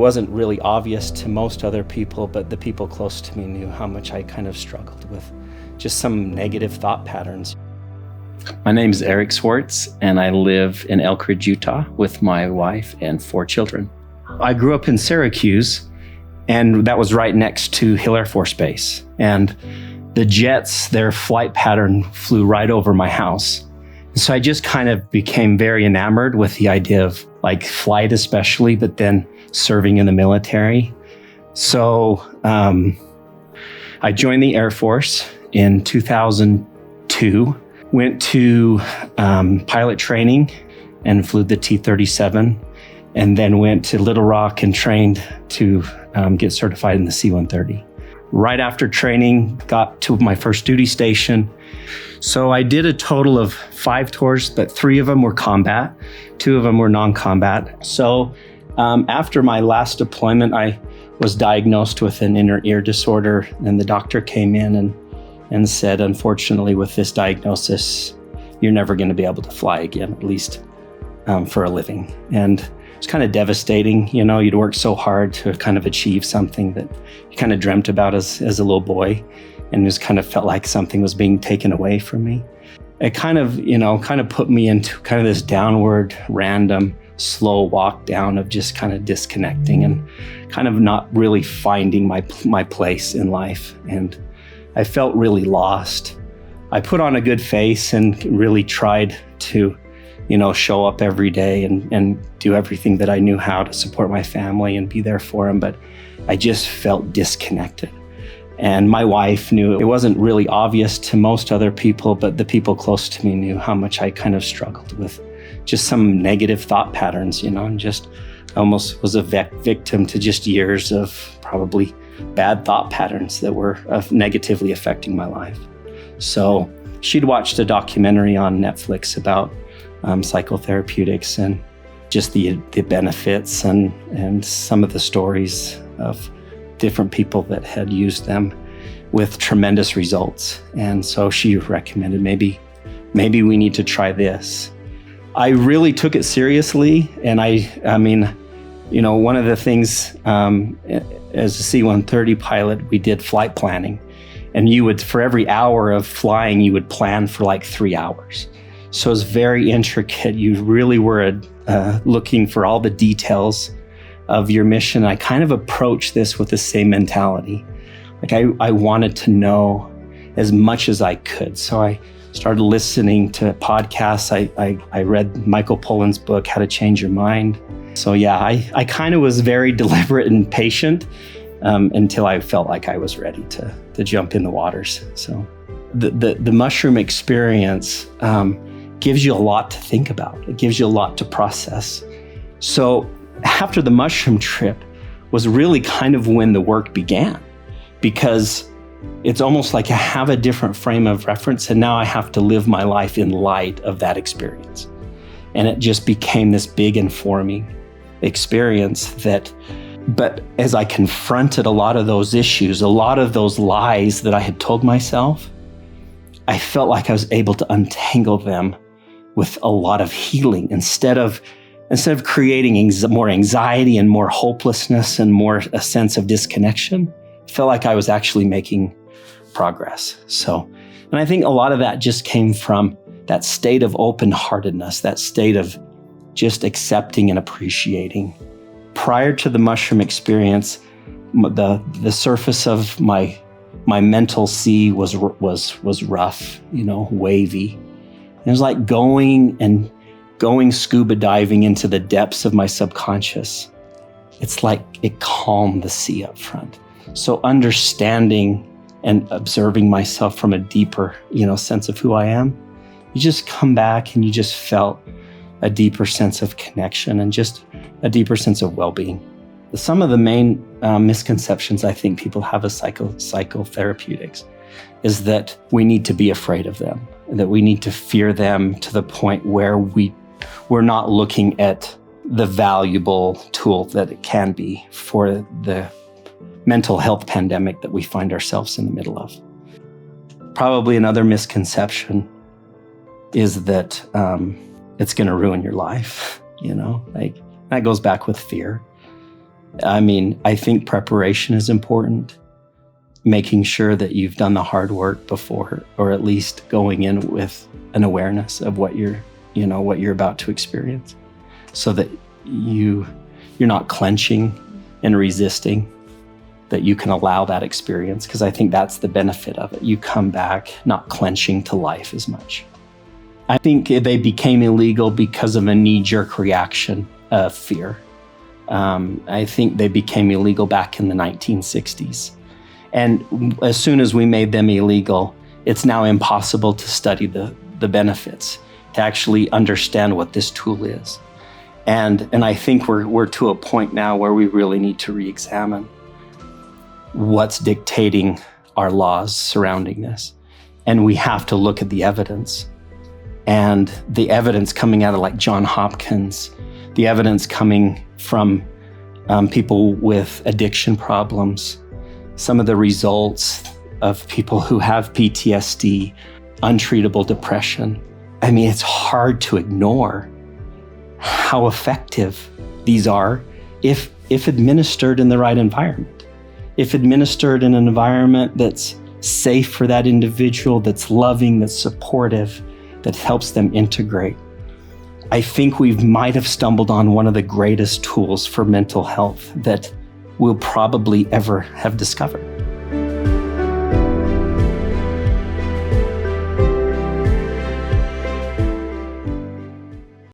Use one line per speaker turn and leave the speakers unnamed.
wasn't really obvious to most other people, but the people close to me knew how much I kind of struggled with just some negative thought patterns.
My name is Eric Swartz, and I live in Elk Ridge, Utah with my wife and 4 children.
I grew up in Syracuse, and that was right next to Hill Air Force Base. And the jets, their flight pattern flew right over my house. So I just kind of became very enamored with the idea of like flight especially, but then serving in the military. So I joined the Air Force in 2002, went to pilot training and flew the T-37, and then went to Little Rock and trained to get certified in the C-130. Right after training, got to my first duty station. So I did a total of 5 tours, but 3 of them were combat, 2 of them were non-combat. So after my last deployment, I was diagnosed with an inner ear disorder, and the doctor came in and said, unfortunately, with this diagnosis, you're never going to be able to fly again, at least for a living. And it's kind of devastating. You know, you'd worked so hard to kind of achieve something that you kind of dreamt about as a little boy, and just kind of felt like something was being taken away from me. It kind of put me into kind of this downward, random, slow walk down of just kind of disconnecting and kind of not really finding my place in life. And I felt really lost. I put on a good face and really tried to show up every day and do everything that I knew how to support my family and be there for them. But I just felt disconnected. And my wife knew. It wasn't really obvious to most other people, but the people close to me knew how much I kind of struggled with just some negative thought patterns, and just almost was a victim to just years of probably bad thought patterns that were negatively affecting my life. So she'd watched a documentary on Netflix about psychotherapeutics and just the benefits and some of the stories of different people that had used them with tremendous results. And so she recommended maybe we need to try this. I really took it seriously. And I mean, one of the things as a C-130 pilot, we did flight planning. And for every hour of flying, you would plan for like 3 hours. So it was very intricate. You really were looking for all the details of your mission. I kind of approached this with the same mentality. Like I wanted to know as much as I could. So I started listening to podcasts. I read Michael Pollan's book, How to Change Your Mind. So yeah, I kind of was very deliberate and patient until I felt like I was ready to jump in the waters. So the mushroom experience gives you a lot to think about. It gives you a lot to process. So after the mushroom trip was really kind of when the work began, because it's almost like I have a different frame of reference, and now I have to live my life in light of that experience. And it just became this big informing experience but as I confronted a lot of those issues, a lot of those lies that I had told myself, I felt like I was able to untangle them with a lot of healing instead of creating more anxiety and more hopelessness and more a sense of disconnection. I felt like I was actually making progress. And I think a lot of that just came from that state of open-heartedness, that state of just accepting and appreciating. Prior to the mushroom experience, the surface of my mental sea was rough, wavy. It was like going scuba diving into the depths of my subconscious. It's like it calmed the sea up front. So understanding and observing myself from a deeper, sense of who I am, you just come back and you just felt a deeper sense of connection and just a deeper sense of well-being. Some of the main misconceptions I think people have of psychotherapeutics is that we need to be afraid of them, that we need to fear them to the point where we're not looking at the valuable tool that it can be for the mental health pandemic that we find ourselves in the middle of. Probably another misconception is that it's going to ruin your life, like that goes back with fear. I mean, I think preparation is important. Making sure that you've done the hard work before, or at least going in with an awareness of what you're about to experience, so that you're not clenching and resisting, that you can allow that experience. Because I think that's the benefit of it. You come back not clenching to life as much. I think they became illegal because of a knee-jerk reaction of fear. I think they became illegal back in the 1960s. And as soon as we made them illegal, it's now impossible to study the benefits, to actually understand what this tool is. And I think we're to a point now where we really need to re-examine what's dictating our laws surrounding this. And we have to look at the evidence. And the evidence coming out of like Johns Hopkins, the evidence coming from people with addiction problems, some of the results of people who have PTSD, untreatable depression. I mean, it's hard to ignore how effective these are if administered in the right environment. If administered in an environment that's safe for that individual, that's loving, that's supportive, that helps them integrate. I think we might have stumbled on one of the greatest tools for mental health that we'll probably ever have discovered.